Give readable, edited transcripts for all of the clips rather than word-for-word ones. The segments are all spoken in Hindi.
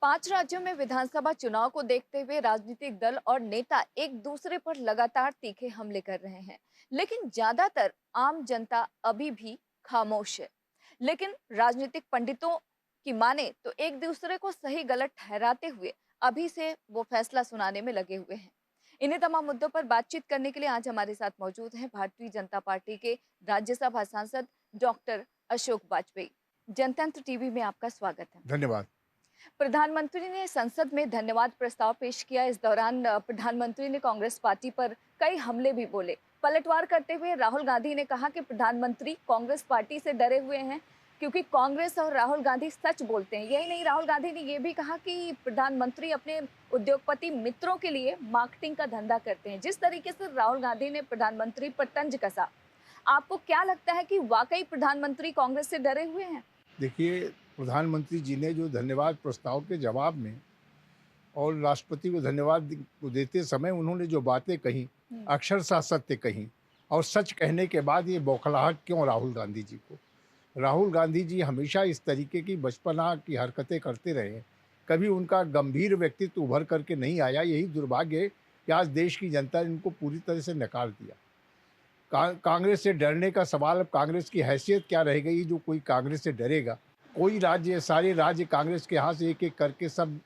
5 राज्यों में विधानसभा चुनाव को देखते हुए राजनीतिक दल और नेता एक दूसरे पर लगातार तीखे हमले कर रहे हैं, लेकिन ज्यादातर आम जनता अभी भी खामोश है। लेकिन राजनीतिक पंडितों की माने तो एक दूसरे को सही गलत ठहराते हुए अभी से वो फैसला सुनाने में लगे हुए हैं। इन्हीं तमाम मुद्दों पर बातचीत करने के लिए आज हमारे साथ मौजूद हैं भारतीय जनता पार्टी के राज्यसभा सांसद डॉक्टर अशोक वाजपेयी। जनतंत्र टीवी में आपका स्वागत है। धन्यवाद। प्रधानमंत्री ने संसद में धन्यवाद प्रस्ताव पेश किया। इस दौरान प्रधानमंत्री ने कांग्रेस पार्टी पर कई हमले भी बोले। पलटवार करते हुए राहुल गांधी ने कहा कि प्रधानमंत्री कांग्रेस पार्टी से डरे हुए हैं क्योंकि कांग्रेस और राहुल गांधी सच बोलते हैं। यही नहीं, राहुल गांधी ने यह भी कहा कि प्रधानमंत्री अपने उद्योगपति मित्रों के लिए मार्केटिंग का धंधा करते हैं। जिस तरीके से राहुल गांधी ने प्रधानमंत्री पर तंज कसा, आपको क्या लगता है कि वाकई प्रधानमंत्री कांग्रेस से डरे हुए हैं? देखिए, प्रधानमंत्री जी ने जो धन्यवाद प्रस्ताव के जवाब में और राष्ट्रपति को देते समय उन्होंने जो बातें कही, अक्षरशः सत्य कही। और सच कहने के बाद ये बौखलाहट क्यों राहुल गांधी जी को? राहुल गांधी जी हमेशा इस तरीके की बचपना की हरकतें करते रहे हैं। कभी उनका गंभीर व्यक्तित्व उभर करके नहीं आया। यही दुर्भाग्य है कि आज देश की जनता ने इनको पूरी तरह से नकार दिया। कांग्रेस से डरने का सवाल, अब कांग्रेस की हैसियत क्या रह गई जो कोई कांग्रेस से डरेगा? कोई राज्य, सारे राज्य कांग्रेस के हाथ से एक एक करके सब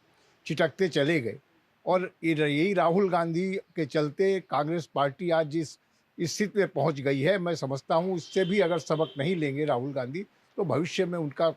छिटकते चले गए। और यही राहुल गांधी के चलते कांग्रेस पार्टी आज जिस स्थिति में पहुंच गई है, मैं समझता हूं इससे भी अगर सबक नहीं लेंगे राहुल गांधी तो भविष्य में उनका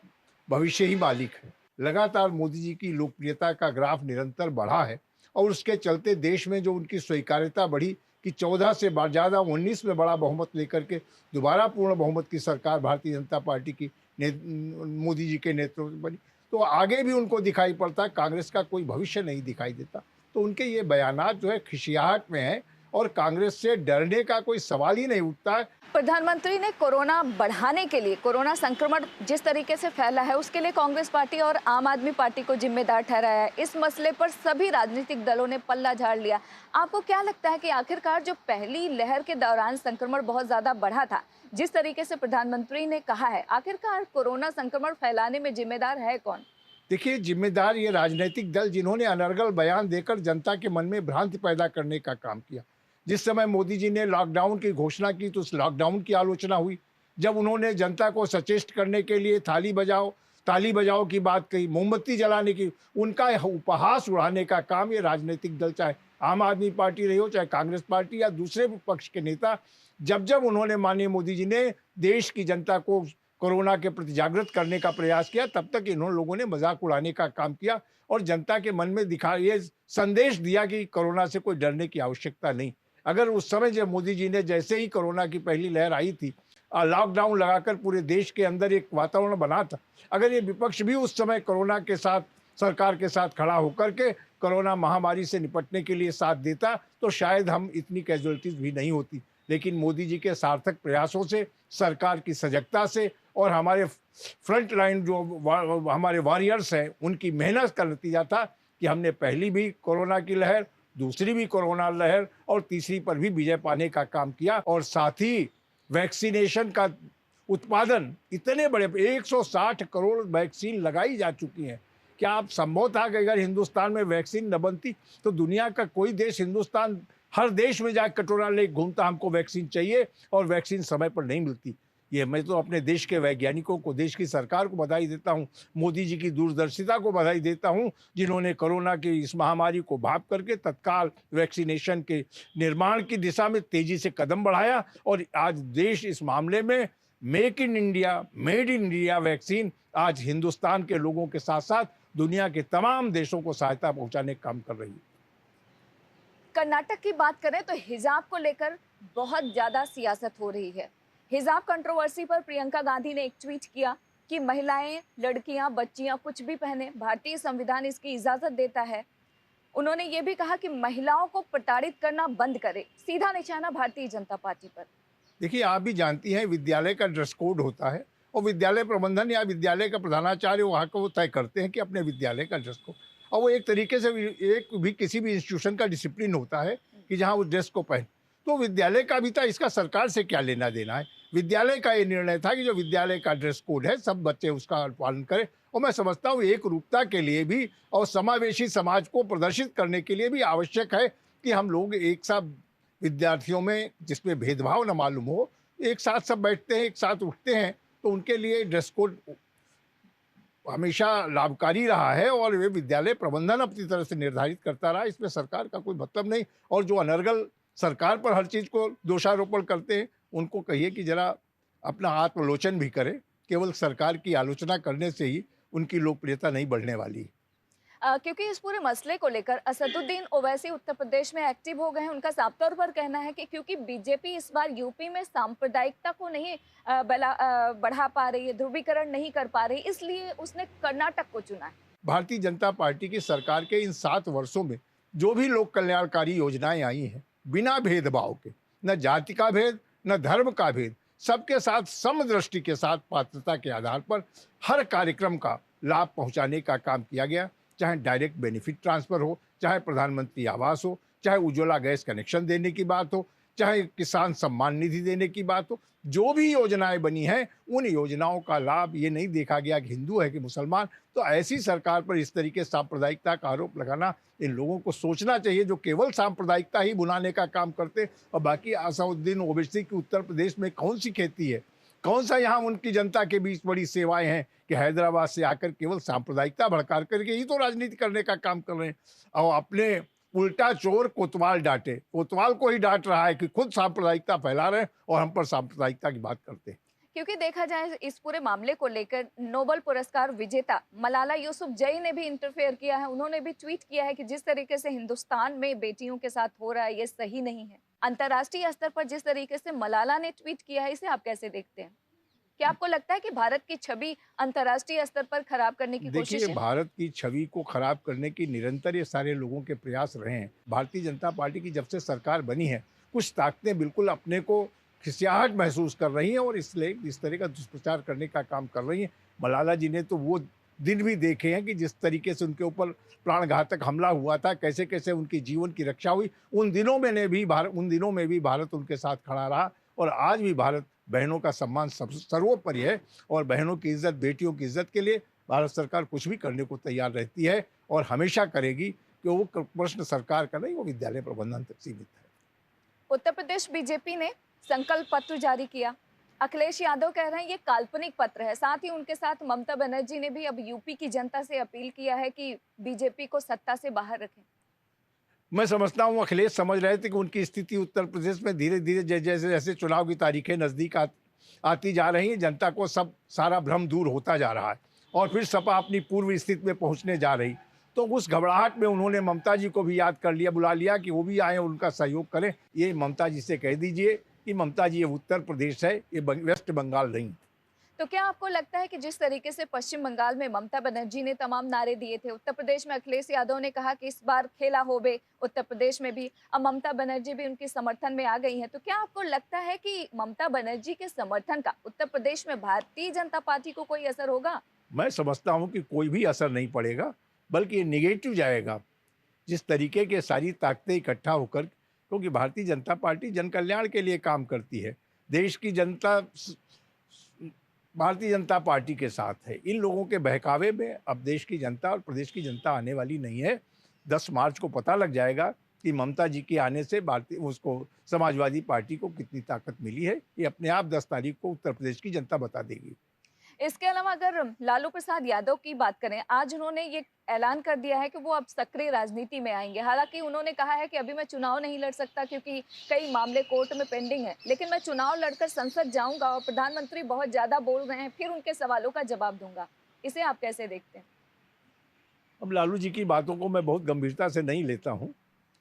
भविष्य ही मालिक है। लगातार मोदी जी की लोकप्रियता का ग्राफ निरंतर बढ़ा है और उसके चलते देश में जो उनकी स्वीकार्यता बढ़ी कि 14 से ज़्यादा 19 में बड़ा बहुमत लेकर के दोबारा पूर्ण बहुमत की सरकार भारतीय जनता पार्टी की मोदी जी के नेतृत्व में बनी। तो आगे भी उनको दिखाई पड़ता है, कांग्रेस का कोई भविष्य नहीं दिखाई देता। तो उनके ये बयानात जो है खिसियाहट में है और कांग्रेस से डरने का कोई सवाल ही नहीं उठता है। प्रधानमंत्री ने कोरोना बढ़ाने के लिए, कोरोना संक्रमण जिस तरीके से फैला है उसके लिए कांग्रेस पार्टी और आम आदमी पार्टी को जिम्मेदार ठहराया है। इस मसले पर सभी राजनीतिक दलों ने पल्ला झाड़ लिया। आपको क्या लगता है कि आखिरकार जो पहली लहर के दौरान संक्रमण बहुत ज्यादा बढ़ा था, जिस तरीके से प्रधानमंत्री ने कहा है, आखिरकार कोरोना संक्रमण फैलाने में जिम्मेदार है कौन? देखिए, जिम्मेदार ये राजनीतिक दल जिन्होंने अनर्गल बयान देकर जनता के मन में भ्रांति पैदा करने का काम किया। जिस समय मोदी जी ने लॉकडाउन की घोषणा की तो उस लॉकडाउन की आलोचना हुई। जब उन्होंने जनता को सचेष्ट करने के लिए ताली बजाओ की बात कही, मोमबत्ती जलाने की, उनका उपहास उड़ाने का काम ये राजनीतिक दल, चाहे आम आदमी पार्टी रही हो, चाहे कांग्रेस पार्टी या दूसरे पक्ष के नेता, जब जब उन्होंने माननीय मोदी जी ने देश की जनता को कोरोना के प्रति जागृत करने का प्रयास किया, तब तक इन्होंने लोगों ने मजाक उड़ाने का काम किया और जनता के मन में ये संदेश दिया कि कोरोना से कोई डरने की आवश्यकता नहीं। अगर उस समय जब मोदी जी ने जैसे ही कोरोना की पहली लहर आई थी, लॉकडाउन लगाकर पूरे देश के अंदर एक वातावरण बना था, अगर ये विपक्ष भी उस समय कोरोना के साथ, सरकार के साथ खड़ा होकर के कोरोना महामारी से निपटने के लिए साथ देता तो शायद हम इतनी कैजुअलिटीज भी नहीं होती। लेकिन मोदी जी के सार्थक प्रयासों से, सरकार की सजगता से और हमारे फ्रंट लाइन जो हमारे वॉरियर्स हैं उनकी मेहनत का नतीजा था कि हमने पहली भी कोरोना की लहर, दूसरी भी कोरोना लहर और तीसरी पर भी विजय पाने का काम किया। और साथ ही वैक्सीनेशन का उत्पादन, इतने बड़े 160 करोड़ वैक्सीन लगाई जा चुकी हैं। क्या आप संभव था कि अगर हिंदुस्तान में वैक्सीन न बनती तो दुनिया का कोई देश, हिंदुस्तान हर देश में जाकर कटोरा ले घूमता, हमको वैक्सीन चाहिए, और वैक्सीन समय पर नहीं मिलती। ये मैं तो अपने देश के वैज्ञानिकों को, देश की सरकार को बधाई देता हूँ, मोदी जी की दूरदर्शिता को बधाई देता हूँ, जिन्होंने कोरोना की इस महामारी को भाप करके तत्काल वैक्सीनेशन के निर्माण की दिशा में तेजी से कदम बढ़ाया। और आज देश इस मामले में मेड इन इंडिया वैक्सीन आज हिंदुस्तान के लोगों के साथ साथ दुनिया के तमाम देशों को सहायता पहुंचाने का काम कर रही है। कर्नाटक की बात करें तो हिजाब को लेकर बहुत ज्यादा सियासत हो रही है। हिजाब कंट्रोवर्सी पर प्रियंका गांधी ने एक ट्वीट किया कि महिलाएं, लड़कियां, बच्चियां कुछ भी पहने, भारतीय संविधान इसकी इजाजत देता है। उन्होंने ये भी कहा कि महिलाओं को प्रताड़ित करना बंद करे। सीधा निशाना भारतीय जनता पार्टी पर। देखिए, आप भी जानती हैं विद्यालय का ड्रेस कोड होता है और विद्यालय प्रबंधन या विद्यालय का प्रधानाचार्य वहाँ को वो तय करते हैं कि अपने विद्यालय का ड्रेस कोड, और वो एक तरीके से किसी भी इंस्टीट्यूशन का डिसिप्लिन होता है कि जहाँ वो ड्रेस को पहन। तो विद्यालय का भी था, इसका सरकार से क्या लेना देना है? विद्यालय का ये निर्णय था कि जो विद्यालय का ड्रेस कोड है सब बच्चे उसका पालन करें और मैं समझता हूँ एक रूपता के लिए भी और समावेशी समाज को प्रदर्शित करने के लिए भी आवश्यक है कि हम लोग एक साथ विद्यार्थियों में जिसमें भेदभाव न मालूम हो, एक साथ सब बैठते हैं, एक साथ उठते हैं, तो उनके लिए ड्रेस कोड हमेशा लाभकारी रहा है और वे विद्यालय प्रबंधन अपनी तरह से निर्धारित करता रहा। इसमें सरकार का कोई मतलब नहीं। और जो अनर्गल सरकार पर हर चीज़ को दोषारोपण करते हैं, उनको कहिए कि जरा अपना आत्मलोचन भी करें। केवल सरकार की आलोचना करने से ही उनकी लोकप्रियता नहीं बढ़ने वाली। क्योंकि इस पूरे मसले को लेकर असदुद्दीन ओवैसी उत्तर प्रदेश में एक्टिव हो गए हैं। उनका साफ तौर पर कहना है कि क्योंकि बीजेपी इस बार यूपी में सांप्रदायिकता को नहीं बढ़ा पा रही है, ध्रुवीकरण नहीं कर पा रही, इसलिए उसने कर्नाटक को चुना है। भारतीय जनता पार्टी की सरकार के इन 7 वर्षों में जो भी लोक कल्याणकारी योजनाएं आई हैं, बिना भेदभाव के, न जाति का भेद, न धर्म का भेद, सबके साथ समदृष्टि के साथ पात्रता के आधार पर हर कार्यक्रम का लाभ पहुंचाने का काम किया गया। चाहे डायरेक्ट बेनिफिट ट्रांसफर हो, चाहे प्रधानमंत्री आवास हो, चाहे उज्ज्वला गैस कनेक्शन देने की बात हो, चाहे किसान सम्मान निधि देने की बात हो, जो भी योजनाएं बनी हैं उन योजनाओं का लाभ ये नहीं देखा गया कि हिंदू है कि मुसलमान। तो ऐसी सरकार पर इस तरीके सांप्रदायिकता का आरोप लगाना, इन लोगों को सोचना चाहिए जो केवल सांप्रदायिकता ही बुलाने का काम करते। और बाकी असाउद्दीन ओवैसी की उत्तर प्रदेश में कौन सी खेती है, कौन सा यहाँ उनकी जनता के बीच बड़ी सेवाएं हैं कि हैदराबाद से आकर केवल सांप्रदायिकता भड़का करके ही तो राजनीति करने का काम कर रहे हैं। और अपने उल्टा चोर कोतवाल डांटे, कोतवाल को ही डांट रहा है कि खुद सांप्रदायिकता फैला रहे हैं और हम पर सांप्रदायिकता की बात करते हैं। क्योंकि देखा जाए इस पूरे मामले को लेकर नोबेल पुरस्कार विजेता मलाला यूसुफजई ने भी इंटरफेयर किया है। उन्होंने भी ट्वीट किया है कि जिस तरीके से हिंदुस्तान में बेटियों के साथ हो रहा है ये सही नहीं है। अंतर्राष्ट्रीय स्तर पर जिस तरीके से मलाला ने ट्वीट किया है, इसे आप कैसे देखते हैं? क्या आपको लगता है कि भारत की छवि अंतर्राष्ट्रीय स्तर पर खराब करने की कोशिश देखिए, है? भारत की छवि को खराब करने की निरंतर ये सारे लोगों के प्रयास रहे हैं। भारतीय जनता पार्टी की जब से सरकार बनी है, कुछ ताकतें बिल्कुल अपने को खिसियाहट महसूस कर रही हैं और इसलिए इस तरह का दुष्प्रचार करने का काम कर रही हैं। मलाला जी ने तो वो दिन भी देखे हैं कि जिस तरीके से उनके ऊपर प्राणघातक हमला हुआ था, कैसे-कैसे उनकी जीवन की रक्षा हुई। उन दिनों में भी भारत उनके साथ खड़ा रहा और आज भी भारत बहनों का सम्मान सर्वोपरि है और बहनों की इज्जत, बेटियों की इज्जत के लिए भारत सरकार कुछ भी करने को तैयार रहती है और हमेशा करेगी। कि वो प्रश्न सरकार का नहीं, वो विद्यालय प्रबंधन तक सीमित है। उत्तर प्रदेश बीजेपी ने संकल्प पत्र जारी किया। अखिलेश यादव कह रहे हैं ये काल्पनिक पत्र है। साथ ही उनके साथ ममता बनर्जी ने भी अब यूपी की जनता से अपील किया है कि बीजेपी को सत्ता से बाहर रखें। मैं समझता हूँ अखिलेश समझ रहे थे कि उनकी स्थिति उत्तर प्रदेश में धीरे धीरे जैसे जैसे चुनाव की तारीखें नज़दीक आती जा रही हैं, जनता को सारा भ्रम दूर होता जा रहा है और फिर सपा अपनी पूर्व स्थिति में पहुंचने जा रही। तो उस घबराहट में उन्होंने ममता जी को भी याद कर लिया, बुला लिया कि वो भी आए और उनका सहयोग करें। ये ममता जी से कह दीजिए कि ममता जी, ये उत्तर प्रदेश है, ये वेस्ट बंगाल नहीं। तो क्या आपको लगता है कि जिस तरीके से पश्चिम बंगाल में ममता बनर्जी ने तमाम नारे दिए थे, उत्तर प्रदेश में अखिलेश यादव ने कहा कि इस बार खेला होबे, उत्तर प्रदेश में भी अब ममता बनर्जी भी उनके समर्थन में आ गई हैं, तो क्या आपको लगता है कि ममता बनर्जी के समर्थन का उत्तर प्रदेश में भारतीय जनता पार्टी को कोई असर होगा? मैं समझता हूँ कि कोई भी असर नहीं पड़ेगा, बल्कि ये निगेटिव जाएगा। जिस तरीके के सारी ताकतें इकट्ठा होकर, क्योंकि भारतीय जनता पार्टी जन कल्याण के लिए काम करती है, देश की जनता भारतीय जनता पार्टी के साथ है। इन लोगों के बहकावे में अब देश की जनता और प्रदेश की जनता आने वाली नहीं है। 10 मार्च को पता लग जाएगा कि ममता जी के आने से समाजवादी पार्टी को कितनी ताकत मिली है। ये अपने आप 10 तारीख को उत्तर प्रदेश की जनता बता देगी। इसके अलावा अगर लालू प्रसाद यादव की बात करें, आज उन्होंने ये ऐलान कर दिया है कि वो अब सक्रिय राजनीति में आएंगे। हालांकि उन्होंने कहा है कि अभी मैं चुनाव नहीं लड़ सकता क्योंकि कई मामले कोर्ट में पेंडिंग है, लेकिन मैं चुनाव लड़कर संसद जाऊंगा और प्रधानमंत्री बहुत ज्यादा बोल रहे हैं, फिर उनके सवालों का जवाब दूंगा। इसे आप कैसे देखते हैं? अब लालू जी की बातों को मैं बहुत गंभीरता से नहीं लेता हूँ।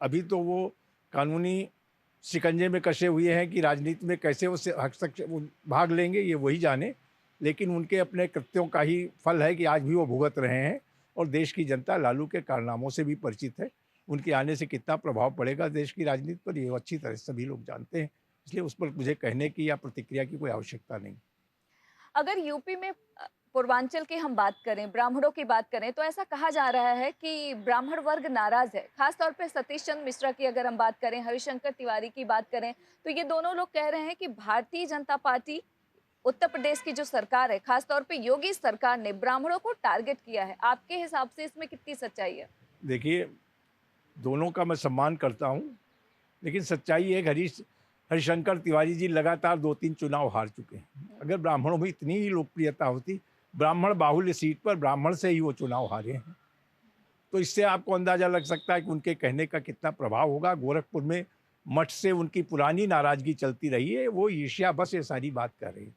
अभी तो वो कानूनी शिकंजे में कसे हुए हैं कि राजनीति में कैसे वो भाग लेंगे, ये वही जाने। लेकिन उनके अपने कृत्यों का ही फल है कि आज भी वो भुगत रहे हैं और देश की जनता लालू के कारनामों से भी परिचित है। उनके आने से कितना प्रभाव पड़ेगा देश की राजनीति पर, ये अच्छी तरह से सभी लोग जानते हैं। इसलिए उस पर मुझे कहने की या प्रतिक्रिया की कोई आवश्यकता नहीं। अगर यूपी में पूर्वांचल की हम बात करें, ब्राह्मणों की बात करें, तो ऐसा कहा जा रहा है कि ब्राह्मण वर्ग नाराज है। खासतौर पे सतीश चंद्र मिश्रा की अगर हम बात करें, हरिशंकर तिवारी की बात करें, तो ये दोनों लोग कह रहे हैं कि भारतीय जनता पार्टी उत्तर प्रदेश की जो सरकार है, खासतौर पे योगी सरकार ने ब्राह्मणों को टारगेट किया है। आपके हिसाब से इसमें कितनी सच्चाई है? देखिए, दोनों का मैं सम्मान करता हूँ, लेकिन सच्चाई ये है कि हरिशंकर तिवारी जी लगातार 2-3 चुनाव हार चुके हैं। अगर ब्राह्मणों में इतनी ही लोकप्रियता होती, ब्राह्मण बाहुल्य सीट पर ब्राह्मण से ही वो चुनाव हारे हैं। तो इससे आपको अंदाज़ा लग सकता है कि उनके कहने का कितना प्रभाव होगा। गोरखपुर में मठ से उनकी पुरानी नाराज़गी चलती रही है, वो ईर्ष्यावश ये सारी बात कर रही है।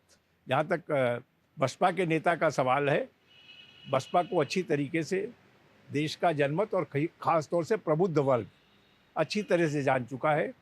जहाँ तक बसपा के नेता का सवाल है, बसपा को अच्छी तरीके से देश का जनमत और ख़ास तौर से प्रबुद्ध वर्ग अच्छी तरह से जान चुका है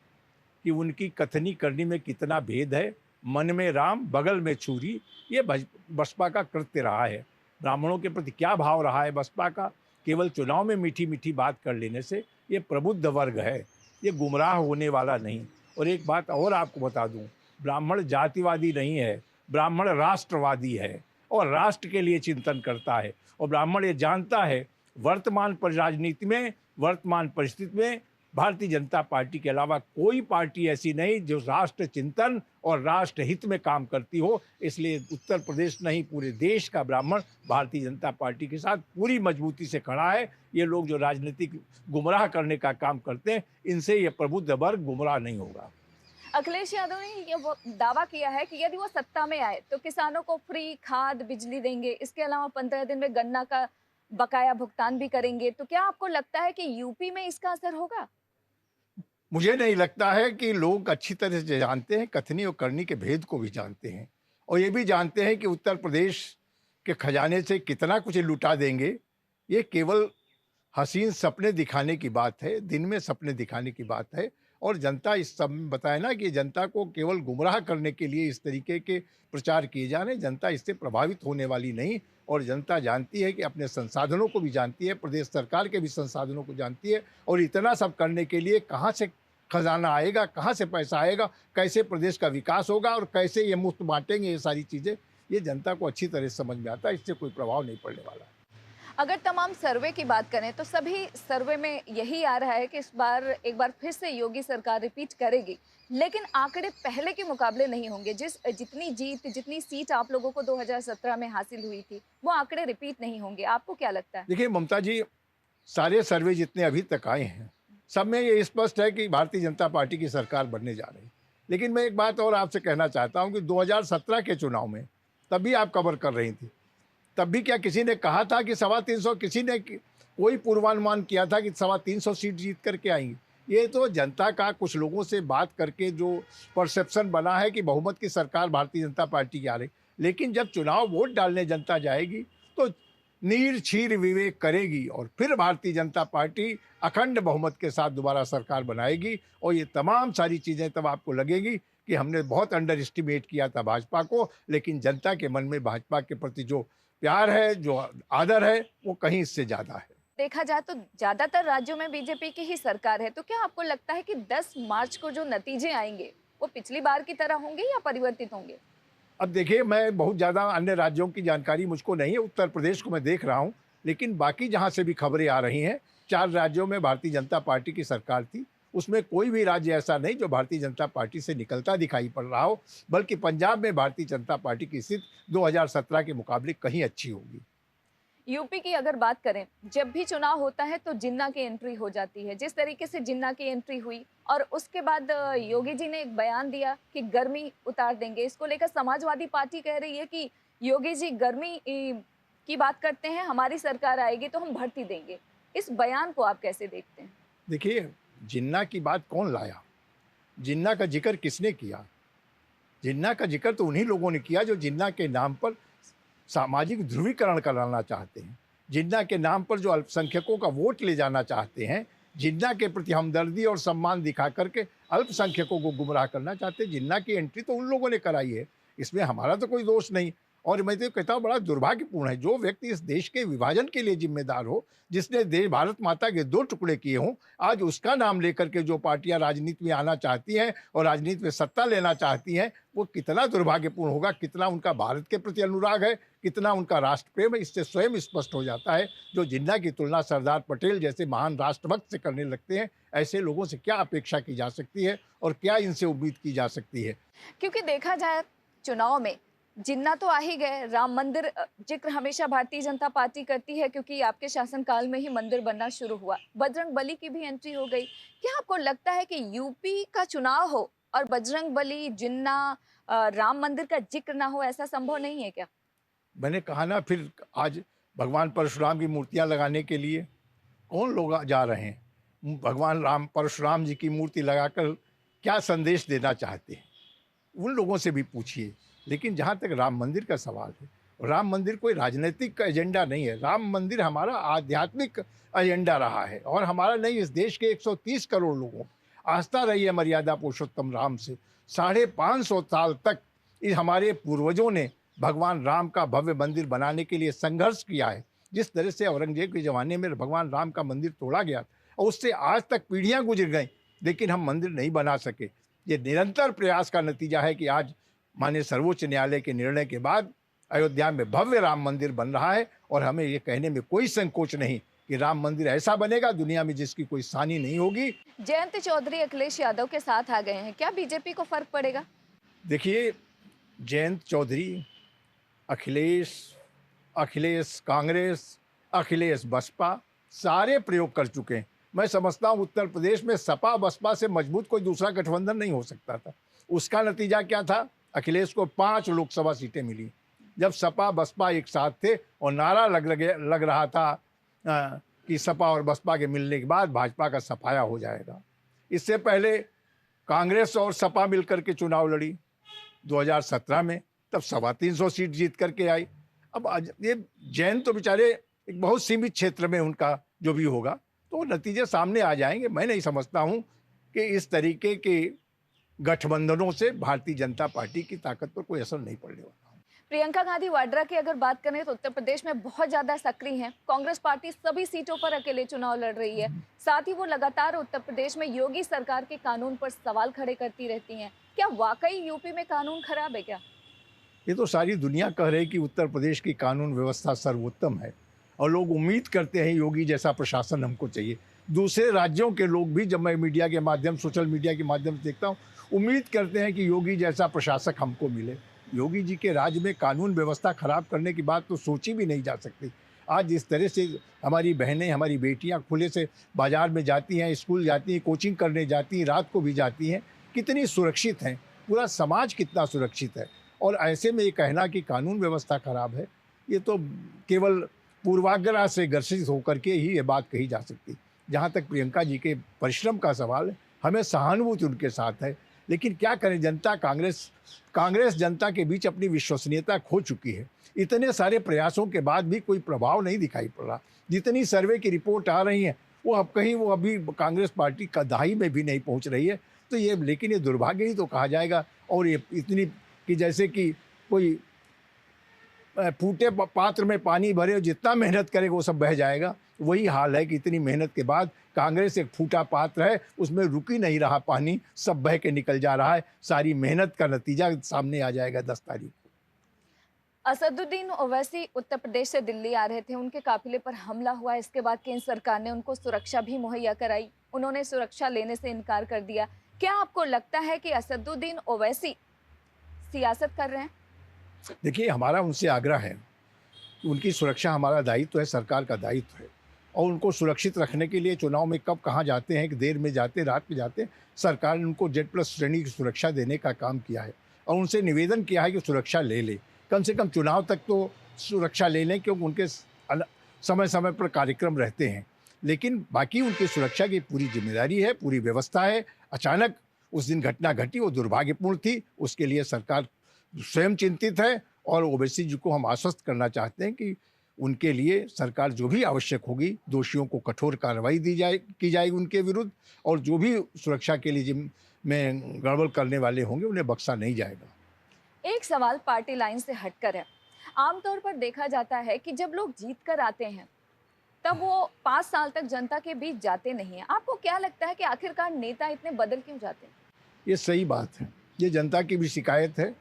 कि उनकी कथनी करनी में कितना भेद है। मन में राम, बगल में छुरी, ये बसपा का कृत्य रहा है। ब्राह्मणों के प्रति क्या भाव रहा है बसपा का, केवल चुनाव में मीठी-मीठी बात कर लेने से ये प्रबुद्ध वर्ग है, ये गुमराह होने वाला नहीं। और एक बात और आपको बता दूं, ब्राह्मण जातिवादी नहीं है, ब्राह्मण राष्ट्रवादी है और राष्ट्र के लिए चिंतन करता है। और ब्राह्मण ये जानता है वर्तमान राजनीति में, वर्तमान परिस्थिति में भारतीय जनता पार्टी के अलावा कोई पार्टी ऐसी नहीं जो राष्ट्र चिंतन और राष्ट्र हित में काम करती हो। इसलिए उत्तर प्रदेश नहीं, पूरे देश का ब्राह्मण भारतीय जनता पार्टी के साथ पूरी मजबूती से खड़ा है। ये लोग जो राजनीतिक गुमराह करने का काम करते हैं, इनसे ये प्रबुद्ध वर्ग गुमराह नहीं होगा। अखिलेश यादव ने ये वो दावा किया है कि यदि वो सत्ता में आए तो किसानों को फ्री खाद, बिजली देंगे। इसके अलावा 15 दिन में गन्ना का बकाया भुगतान भी करेंगे। तो क्या आपको लगता है कि यूपी में इसका असर होगा? मुझे नहीं लगता है कि लोग अच्छी तरह से जानते हैं, कथनी और करनी के भेद को भी जानते हैं और ये भी जानते हैं कि उत्तर प्रदेश के खजाने से कितना कुछ लुटा देंगे। ये केवल हसीन सपने दिखाने की बात है, दिन में सपने दिखाने की बात है। और जनता इस सब में बताए ना कि जनता को केवल गुमराह करने के लिए इस तरीके के प्रचार किए जा रहे हैं। जनता इससे प्रभावित होने वाली नहीं और जनता जानती है कि अपने संसाधनों को भी जानती है, प्रदेश सरकार के भी संसाधनों को जानती है और इतना सब करने के लिए कहाँ से खजाना आएगा, कहाँ से पैसा आएगा, कैसे प्रदेश का विकास होगा और कैसे ये मुफ्त बांटेंगे, ये सारी चीज़ें ये जनता को अच्छी तरह से समझ में आता है। इससे कोई प्रभाव नहीं पड़ने वाला है। अगर तमाम सर्वे की बात करें तो सभी सर्वे में यही आ रहा है कि इस बार एक बार फिर से योगी सरकार रिपीट करेगी, लेकिन आंकड़े पहले के मुकाबले नहीं होंगे। जितनी जीत, जितनी सीट आप लोगों को 2017 में हासिल हुई थी, वो आंकड़े रिपीट नहीं होंगे। आपको क्या लगता है? देखिए ममता जी, सारे सर्वे जितने अभी तक आए हैं सब में ये स्पष्ट है कि भारतीय जनता पार्टी की सरकार बनने जा रही है। लेकिन मैं एक बात और आपसे कहना चाहता हूं कि 2017 के चुनाव में तब भी आप कवर कर रही थी, तब भी क्या किसी ने कहा था कि 325, किसी ने कोई पूर्वानुमान किया था कि 325 सीट जीत करके आएंगी? ये तो जनता का कुछ लोगों से बात करके जो परसेप्शन बना है कि बहुमत की सरकार भारतीय जनता पार्टी की आ रही। लेकिन जब चुनाव वोट डालने जनता जाएगी तो नीर छीर विवेक करेगी और फिर भारतीय जनता पार्टी अखंड बहुमत के साथ दोबारा सरकार बनाएगी। और ये तमाम सारी चीज़ें तब आपको लगेगी कि हमने बहुत अंडर एस्टिमेट किया था भाजपा को, लेकिन जनता के मन में भाजपा के प्रति जो प्यार है, जो आदर है, वो कहीं इससे ज़्यादा है। देखा जाए तो ज्यादातर राज्यों में बीजेपी की ही सरकार है। तो क्या आपको लगता है कि 10 मार्च को जो नतीजे आएंगे वो पिछली बार की तरह होंगे या परिवर्तित होंगे? अब देखिए, मैं बहुत ज़्यादा अन्य राज्यों की जानकारी मुझको नहीं है, उत्तर प्रदेश को मैं देख रहा हूँ, लेकिन बाकी जहाँ से भी खबरें आ रही हैं, 4 राज्यों में भारतीय जनता पार्टी की सरकार थी, उसमें कोई भी राज्य ऐसा नहीं जो भारतीय जनता पार्टी से निकलता दिखाई पड़ रहा हो, बल्कि पंजाब में भारतीय जनता पार्टी की स्थिति 2017 के मुकाबले कहीं अच्छी होगी। यूपी की अगर बात करें, जब भी चुनाव होता है तो जिन्ना की एंट्री हो जाती है। जिस तरीके से जिन्ना की एंट्री हुई और उसके बाद योगी जी ने एक बयान दिया कि गर्मी उतार देंगे। इसको लेकर समाजवादी पार्टी कह रही है कि योगी जी गर्मी की बात करते हैं, हमारी सरकार आएगी तो हम भर्ती देंगे। इस बयान को आप कैसे देखते हैं? देखिए, जिन्ना की बात कौन लाया? जिन्ना का जिक्र किसने किया? जिन्ना का जिक्र तो उन्हीं लोगों ने किया जो जिन्ना के नाम पर सामाजिक ध्रुवीकरण कराना चाहते हैं, जिन्ना के नाम पर जो अल्पसंख्यकों का वोट ले जाना चाहते हैं, जिन्ना के प्रति हमदर्दी और सम्मान दिखा करके अल्पसंख्यकों को गुमराह करना चाहते हैं। जिन्ना की एंट्री तो उन लोगों ने कराई है, इसमें हमारा तो कोई दोष नहीं। और मैं तो कहता हूँ बड़ा दुर्भाग्यपूर्ण है जो व्यक्ति इस देश के विभाजन के लिए जिम्मेदार हो, जिसने देश भारत माता के 2 टुकड़े किए हों, आज उसका नाम लेकर के जो पार्टियां राजनीति में आना चाहती हैं और राजनीति में सत्ता लेना चाहती हैं, वो कितना दुर्भाग्यपूर्ण होगा, कितना उनका भारत के प्रति अनुराग है, कितना उनका राष्ट्र प्रेम है। इससे स्वयं स्पष्ट हो जाता है। जो जिन्ना की तुलना सरदार पटेल जैसे महान राष्ट्रभक्त से करने लगते हैं, ऐसे लोगों से क्या अपेक्षा की जा सकती है और क्या इनसे उम्मीद की जा सकती है? क्योंकि देखा जाए चुनाव में जिन्ना तो आ ही गए। राम मंदिर जिक्र हमेशा भारतीय जनता पार्टी करती है क्योंकि आपके शासनकाल में ही मंदिर बनना शुरू हुआ। बजरंग बली की भी एंट्री हो गई। क्या आपको लगता है कि यूपी का चुनाव हो और बजरंग बली, जिन्ना, राम मंदिर का जिक्र ना हो, ऐसा संभव नहीं है क्या? मैंने कहा ना, फिर आज भगवान परशुराम की मूर्तियां लगाने के लिए कौन लोग जा रहे हैं? भगवान राम परशुराम जी की मूर्ति लगाकर क्या संदेश देना चाहते हैं, उन लोगों से भी पूछिए। लेकिन जहाँ तक राम मंदिर का सवाल है, राम मंदिर कोई राजनीतिक एजेंडा नहीं है। राम मंदिर हमारा आध्यात्मिक एजेंडा रहा है और हमारा नहीं, इस देश के 130 करोड़ लोगों आस्था रही है मर्यादा पुरुषोत्तम राम से। 550 साल तक इस हमारे पूर्वजों ने भगवान राम का भव्य मंदिर बनाने के लिए संघर्ष किया है। जिस तरह से औरंगजेब के ज़माने में भगवान राम का मंदिर तोड़ा गया और उससे आज तक पीढ़ियां गुजर गईं, लेकिन हम मंदिर नहीं बना सके। ये निरंतर प्रयास का नतीजा है कि आज माननीय सर्वोच्च न्यायालय के निर्णय के बाद अयोध्या में भव्य राम मंदिर बन रहा है और हमें ये कहने में कोई संकोच नहीं कि राम मंदिर ऐसा बनेगा दुनिया में जिसकी कोई सानी नहीं होगी। जयंत चौधरी अखिलेश यादव के साथ आ गए हैं, क्या बीजेपी को फर्क पड़ेगा? देखिए, जयंत चौधरी, अखिलेश, अखिलेश कांग्रेस, अखिलेश बसपा सारे प्रयोग कर चुके हैं। मैं समझता हूँ उत्तर प्रदेश में सपा बसपा से मजबूत कोई दूसरा गठबंधन नहीं हो सकता था। उसका नतीजा क्या था? अखिलेश को 5 लोकसभा सीटें मिली जब सपा बसपा एक साथ थे और नारा लग रहा था कि सपा और बसपा के मिलने के बाद भाजपा का सफाया हो जाएगा। इससे पहले कांग्रेस और सपा मिलकर के चुनाव लड़ी 2017 में, तब 325 सीट जीत करके आई। अब ये जैन तो बेचारे एक बहुत सीमित क्षेत्र में उनका जो भी होगा तो नतीजे सामने आ जाएंगे। मैं नहीं समझता हूँ कि इस तरीके के गठबंधनों से भारतीय जनता पार्टी की ताकत पर कोई असर नहीं पड़ने वाला। प्रियंका गांधी वाड्रा की अगर बात करें तो उत्तर प्रदेश में बहुत ज्यादा सक्रिय हैं। कांग्रेस पार्टी सभी सीटों पर अकेले चुनाव लड़ रही है। साथ ही वो लगातार उत्तर प्रदेश में योगी सरकार के कानून पर सवाल खड़े करती रहती हैं। क्या वाकई यूपी में कानून खराब है क्या? ये तो सारी दुनिया कह रही है कि उत्तर प्रदेश की कानून व्यवस्था सर्वोत्तम है और लोग उम्मीद करते हैं योगी जैसा प्रशासन हमको चाहिए। दूसरे राज्यों के लोग भी, जब मैं मीडिया के माध्यम, सोशल मीडिया के माध्यम से देखता हूँ, उम्मीद करते हैं कि योगी जैसा प्रशासक हमको मिले। योगी जी के राज्य में कानून व्यवस्था खराब करने की बात तो सोची भी नहीं जा सकती। आज इस तरह से हमारी बहनें, हमारी बेटियां खुले से बाजार में जाती हैं, स्कूल जाती हैं, कोचिंग करने जाती हैं, रात को भी जाती हैं, कितनी सुरक्षित हैं, पूरा समाज कितना सुरक्षित है। और ऐसे में ये कहना कि कानून व्यवस्था खराब है, ये तो केवल पूर्वाग्रह से ग्रसित होकर के ही ये बात कही जा सकती। जहाँ तक प्रियंका जी के परिश्रम का सवाल है, हमें सहानुभूति उनके साथ है, लेकिन क्या करें, जनता कांग्रेस जनता के बीच अपनी विश्वसनीयता खो चुकी है। इतने सारे प्रयासों के बाद भी कोई प्रभाव नहीं दिखाई पड़ रहा। जितनी सर्वे की रिपोर्ट आ रही हैं वो अब कहीं वो अभी कांग्रेस पार्टी का दाही में भी नहीं पहुंच रही है। तो ये, लेकिन ये दुर्भाग्य ही तो कहा जाएगा। और ये इतनी कि जैसे कि कोई फूटे पात्र में पानी भरे और जितना मेहनत करेगा वो सब बह जाएगा, वही हाल है कि इतनी मेहनत के बाद कांग्रेस एक फूटा पात्र है, उसमें रुक ही नहीं रहा पानी, सब बह के निकल जा रहा है। सारी मेहनत का नतीजा सामने आ जाएगा 10 तारीख को। असदुद्दीन ओवैसी उत्तर प्रदेश से दिल्ली आ रहे थे, उनके काफिले पर हमला हुआ। इसके बाद केंद्र सरकार ने उनको सुरक्षा भी मुहैया कराई, उन्होंने सुरक्षा लेने से इनकार कर दिया। क्या आपको लगता है कि असदुद्दीन ओवैसी सियासत कर रहे हैं? देखिए, हमारा उनसे आग्रह है कि उनकी सुरक्षा हमारा दायित्व है, सरकार का दायित्व है, और उनको सुरक्षित रखने के लिए चुनाव में कब कहाँ जाते हैं, कि देर में जाते, रात में जाते, सरकार ने उनको Z+ श्रेणी की सुरक्षा देने का काम किया है और उनसे निवेदन किया है कि सुरक्षा ले ले, कम से कम चुनाव तक तो सुरक्षा ले लें, क्योंकि उनके समय समय पर कार्यक्रम रहते हैं। लेकिन बाकी उनकी सुरक्षा की पूरी जिम्मेदारी है, पूरी व्यवस्था है। अचानक उस दिन घटना घटी, वो दुर्भाग्यपूर्ण थी, उसके लिए सरकार स्वयं चिंतित है और ओवैसी जी को हम आश्वस्त करना चाहते हैं कि उनके लिए सरकार जो भी आवश्यक होगी, दोषियों को कठोर कार्रवाई की जाएगी उनके विरुद्ध, और जो भी सुरक्षा के लिए में गड़बड़ करने वाले होंगे उन्हें बख्शा नहीं जाएगा। एक सवाल पार्टी लाइन से हटकर है। आमतौर पर देखा जाता है कि जब लोग जीत कर आते हैं तब वो 5 साल तक जनता के बीच जाते नहीं हैं। आपको क्या लगता है कि आखिरकार नेता इतने बदल क्यों जाते हैं? ये सही बात है, ये जनता की भी शिकायत है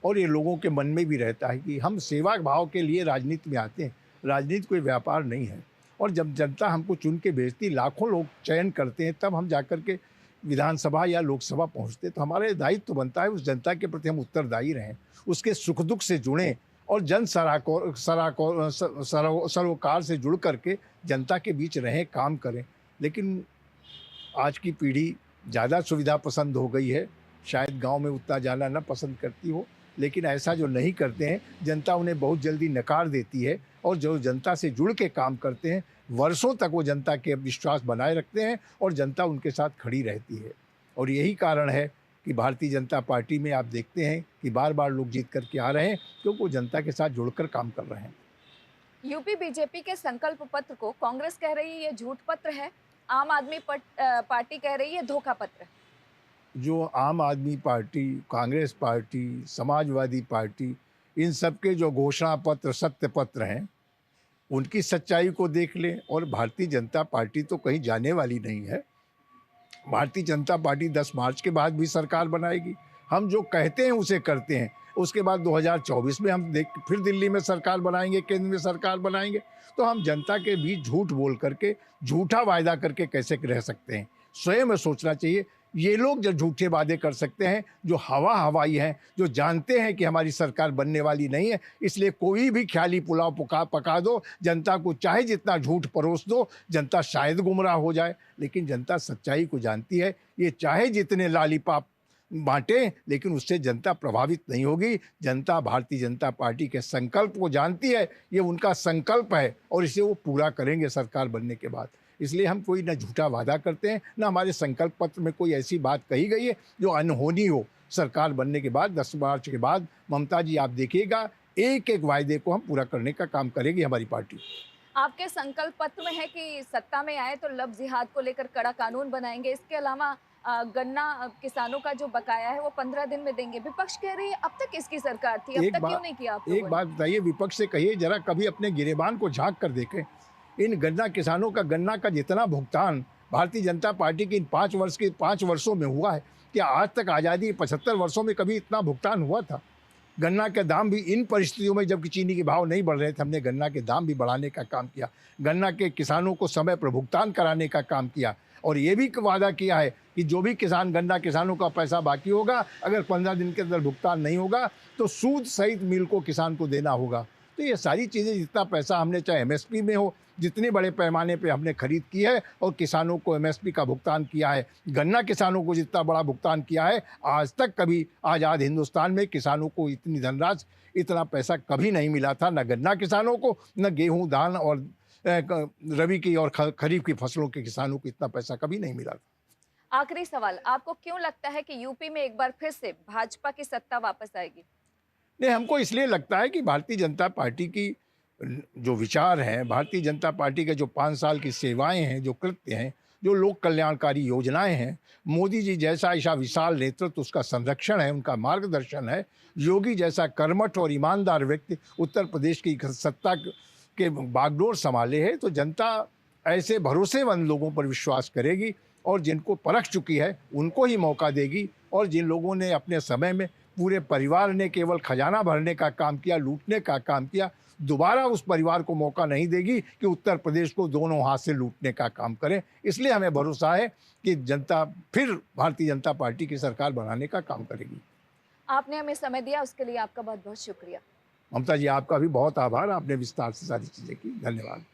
और ये लोगों के मन में भी रहता है कि हम सेवा भाव के लिए राजनीति में आते हैं। राजनीति कोई व्यापार नहीं है, और जब जनता हमको चुन के भेजती, लाखों लोग चयन करते हैं, तब हम जाकर के विधानसभा या लोकसभा पहुंचते, तो हमारे दायित्व तो बनता है उस जनता के प्रति हम उत्तरदायी रहें, उसके सुख दुख से जुड़ें और जन सरोकार से जुड़ करके जनता के बीच रहें, काम करें। लेकिन आज की पीढ़ी ज़्यादा सुविधा पसंद हो गई है, शायद गांव में उतना जाना न पसंद करती हो, लेकिन ऐसा जो नहीं करते हैं जनता उन्हें बहुत जल्दी नकार देती है, और जो जनता से जुड़ के काम करते हैं वर्षों तक वो जनता के विश्वास बनाए रखते हैं और जनता उनके साथ खड़ी रहती है। और यही कारण है कि भारतीय जनता पार्टी में आप देखते हैं कि बार बार लोग जीत करके आ रहे हैं, क्योंकि वो जनता के साथ जुड़कर काम कर रहे हैं। यूपी बीजेपी के संकल्प पत्र को कांग्रेस कह रही है ये झूठ पत्र है, आम आदमी पार्टी कह रही है धोखा पत्र। जो Aam Aadmi party, Congress party, Samajwadi party, इन सब के जो घोषणा पत्र, सत्य पत्र हैं, उनकी सच्चाई को देख लें। और भारतीय जनता पार्टी तो कहीं जाने वाली नहीं है। भारतीय जनता पार्टी 10 मार्च के बाद भी सरकार बनाएगी। हम जो कहते हैं उसे करते हैं। उसके बाद 2024 में हम फिर दिल्ली में सरकार बनाएंगे, केंद्र में सरकार बनाएंगे। तो हम जनता के बीच झूठ बोल करके, झूठा वायदा करके कैसे रह सकते हैं? स्वयं में सोचना चाहिए। ये लोग जो झूठे वादे कर सकते हैं, जो हवाई हैं, जो जानते हैं कि हमारी सरकार बनने वाली नहीं है, इसलिए कोई भी ख्याली पुलाव पका दो, जनता को चाहे जितना झूठ परोस दो, जनता शायद गुमराह हो जाए, लेकिन जनता सच्चाई को जानती है। ये चाहे जितने लालीपाप बांटे, लेकिन उससे जनता प्रभावित नहीं होगी। जनता भारतीय जनता पार्टी के संकल्प को जानती है, ये उनका संकल्प है और इसे वो पूरा करेंगे सरकार बनने के बाद। इसलिए हम कोई न झूठा वादा करते हैं, न हमारे संकल्प पत्र में कोई ऐसी बात कही गई है जो अनहोनी हो। सरकार बनने के बाद 10 मार्च के बाद ममता जी आप देखिएगा, एक एक वायदे को हम पूरा करने का काम करेगी हमारी पार्टी। आपके संकल्प पत्र में है कि सत्ता में आए तो लव जिहाद को लेकर कड़ा कानून बनाएंगे। इसके अलावा गन्ना किसानों का जो बकाया है वो 15 दिन में देंगे। विपक्ष कह रही है अब तक इसकी सरकार थी, अब तक क्यों नहीं किया आप लोगों एक बात बताइए, विपक्ष से कहिए जरा कभी अपने गिरेबान को झांक कर देखें। इन गन्ना किसानों का गन्ना का जितना भुगतान भारतीय जनता पार्टी के इन 5 वर्षों में हुआ है, क्या आज तक आज़ादी 75 वर्षों में कभी इतना भुगतान हुआ था? गन्ना के दाम भी इन परिस्थितियों में, जबकि चीनी के भाव नहीं बढ़ रहे थे, हमने गन्ना के दाम भी बढ़ाने का काम किया। गन्ना के किसानों को समय पर भुगतान कराने का काम किया और ये भी वादा किया है कि जो भी गन्ना किसानों का पैसा बाकी होगा, अगर 15 दिन के अंदर भुगतान नहीं होगा तो सूद सहित मिल को किसान को देना होगा। तो ये सारी चीज़ें, जितना पैसा हमने चाहे एमएसपी में हो, जितने बड़े पैमाने पे हमने खरीद की है और किसानों को एमएसपी का भुगतान किया है, गन्ना किसानों को जितना बड़ा भुगतान किया है, आज तक कभी आज़ाद हिंदुस्तान में किसानों को इतनी धनराशि, इतना पैसा कभी नहीं मिला था, न गन्ना किसानों को, न गेहूँ, धान और रबी की और खरीफ की फसलों के किसानों को इतना पैसा कभी नहीं मिला था। आखिरी सवाल, आपको क्यों लगता है कि यूपी में एक बार फिर से भाजपा की सत्ता वापस आएगी? नहीं, हमको इसलिए लगता है कि भारतीय जनता पार्टी की जो विचार हैं, भारतीय जनता पार्टी के जो 5 साल की सेवाएं हैं, जो कृत्य हैं, जो लोक कल्याणकारी योजनाएं हैं, मोदी जी जैसा ऐसा विशाल नेतृत्व, उसका संरक्षण है, उनका मार्गदर्शन है, योगी जैसा कर्मठ और ईमानदार व्यक्ति उत्तर प्रदेश की सत्ता के बागडोर संभाले है, तो जनता ऐसे भरोसेमंद लोगों पर विश्वास करेगी और जिनको परख चुकी है उनको ही मौका देगी। और जिन लोगों ने अपने समय में पूरे परिवार ने केवल खजाना भरने का काम किया, लूटने का काम किया, दोबारा उस परिवार को मौका नहीं देगी कि उत्तर प्रदेश को दोनों हाथ से लूटने का काम करें। इसलिए हमें भरोसा है कि जनता फिर भारतीय जनता पार्टी की सरकार बनाने का काम करेगी। आपने हमें समय दिया, उसके लिए आपका बहुत बहुत शुक्रिया। ममता जी, आपका भी बहुत आभार, आपने विस्तार से सारी चीज़ें की, धन्यवाद।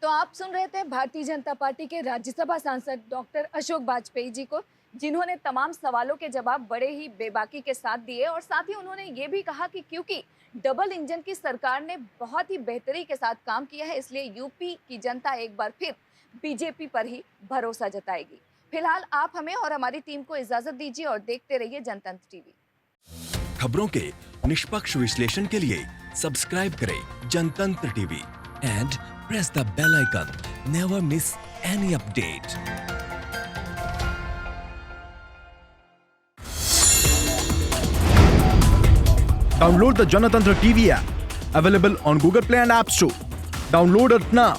तो आप सुन रहे थे भारतीय जनता पार्टी के राज्यसभा सांसद डॉक्टर अशोक वाजपेयी जी को, जिन्होंने तमाम सवालों के जवाब बड़े ही बेबाकी के साथ दिए और साथ ही उन्होंने ये भी कहा कि क्योंकि डबल इंजन की सरकार ने बहुत ही बेहतरी के साथ काम किया है, इसलिए यूपी की जनता एक बार फिर बीजेपी पर ही भरोसा जताएगी। फिलहाल आप हमें और हमारी टीम को इजाजत दीजिए और देखते रहिए जनतंत्र टीवी। खबरों के निष्पक्ष विश्लेषण के लिए सब्सक्राइब करें Janatantra TV and press the bell icon. Never miss any update. Download the Janatantra TV app, available on Google Play and App Store. Download it now.